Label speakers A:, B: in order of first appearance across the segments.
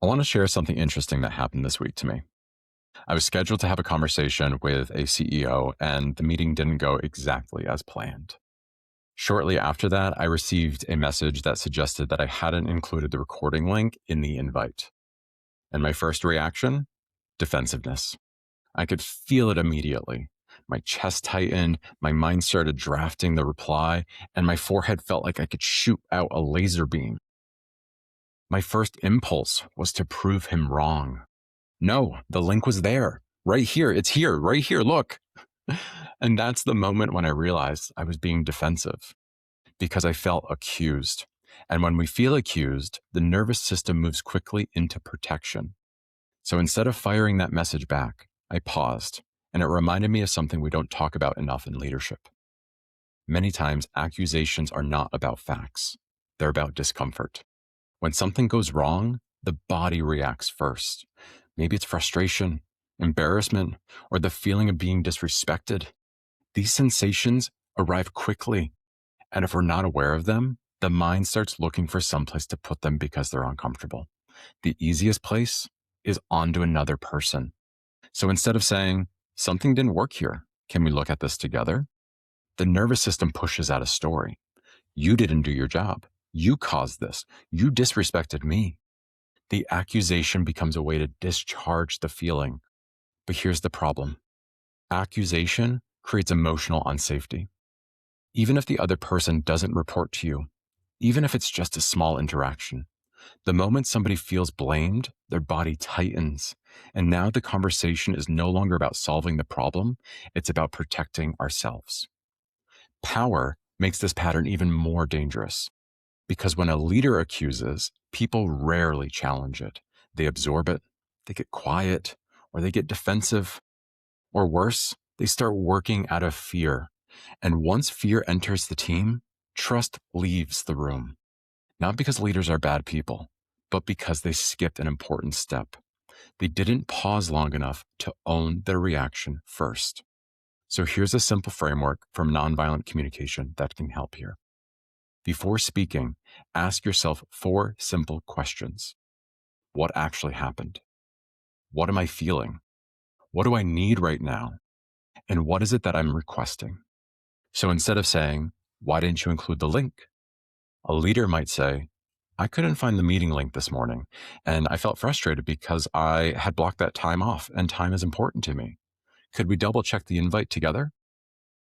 A: I want to share something interesting that happened this week to me. I was scheduled to have a conversation with a CEO, and the meeting didn't go exactly as planned. Shortly after that, I received a message that suggested that I hadn't included the recording link in the invite. And my first reaction? Defensiveness. I could feel it immediately. My chest tightened, my mind started drafting the reply, and my forehead felt like I could shoot out a laser beam. My first impulse was to prove him wrong. No, the link was there. Right here. It's here. Right here. Look. And that's the moment when I realized I was being defensive because I felt accused. And when we feel accused, the nervous system moves quickly into protection. So instead of firing that message back, I paused, and it reminded me of something we don't talk about enough in leadership. Many times, accusations are not about facts. They're about discomfort. When something goes wrong, the body reacts first. Maybe it's frustration, embarrassment, or the feeling of being disrespected. These sensations arrive quickly, and if we're not aware of them, the mind starts looking for someplace to put them because they're uncomfortable. The easiest place is onto another person. So instead of saying, something didn't work here, can we look at this together? The nervous system pushes out a story. You didn't do your job. You caused this. You disrespected me. The accusation becomes a way to discharge the feeling. But here's the problem. Accusation creates emotional unsafety. Even if the other person doesn't report to you, even if it's just a small interaction, the moment somebody feels blamed, their body tightens. And now the conversation is no longer about solving the problem. It's about protecting ourselves. Power makes this pattern even more dangerous. Because when a leader accuses, people rarely challenge it. They absorb it, they get quiet, or they get defensive. Or worse, they start working out of fear. And once fear enters the team, trust leaves the room. Not because leaders are bad people, but because they skipped an important step. They didn't pause long enough to own their reaction first. So here's a simple framework from nonviolent communication that can help here. Before speaking, ask yourself 4 simple questions. What actually happened? What am I feeling? What do I need right now? And what is it that I'm requesting? So instead of saying, why didn't you include the link? A leader might say, I couldn't find the meeting link this morning, and I felt frustrated because I had blocked that time off, and time is important to me. Could we double check the invite together?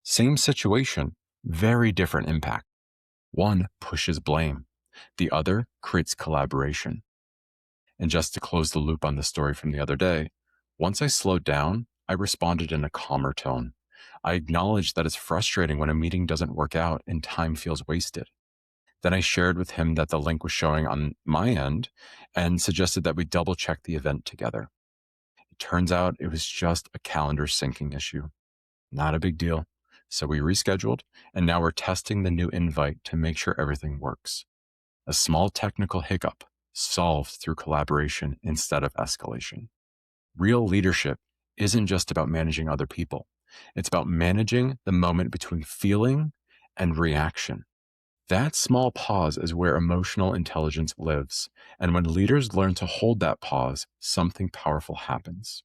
A: Same situation, very different impact. One pushes blame. The other creates collaboration. And just to close the loop on the story from the other day, once I slowed down, I responded in a calmer tone. I acknowledged that it's frustrating when a meeting doesn't work out and time feels wasted. Then I shared with him that the link was showing on my end and suggested that we double check the event together. It turns out it was just a calendar syncing issue. Not a big deal. So we rescheduled, and now we're testing the new invite to make sure everything works. A small technical hiccup solved through collaboration instead of escalation. Real leadership isn't just about managing other people. It's about managing the moment between feeling and reaction. That small pause is where emotional intelligence lives. And when leaders learn to hold that pause, something powerful happens.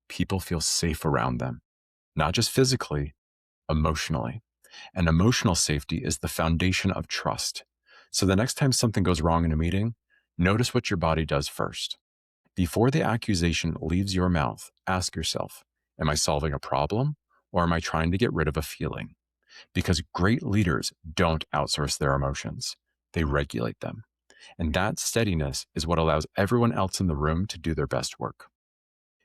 A: People feel safe around them, not just physically, emotionally. And emotional safety is the foundation of trust. So the next time something goes wrong in a meeting, notice what your body does first. Before the accusation leaves your mouth, ask yourself, am I solving a problem or am I trying to get rid of a feeling? Because great leaders don't outsource their emotions. They regulate them. And that steadiness is what allows everyone else in the room to do their best work.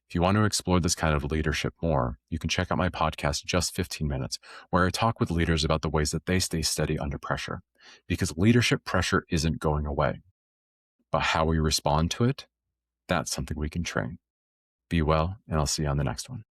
A: If you want to explore this kind of leadership more, you can check out my podcast, Just 15 Minutes, where I talk with leaders about the ways that they stay steady under pressure. Because leadership pressure isn't going away. But how we respond to it, that's something we can train. Be well, and I'll see you on the next one.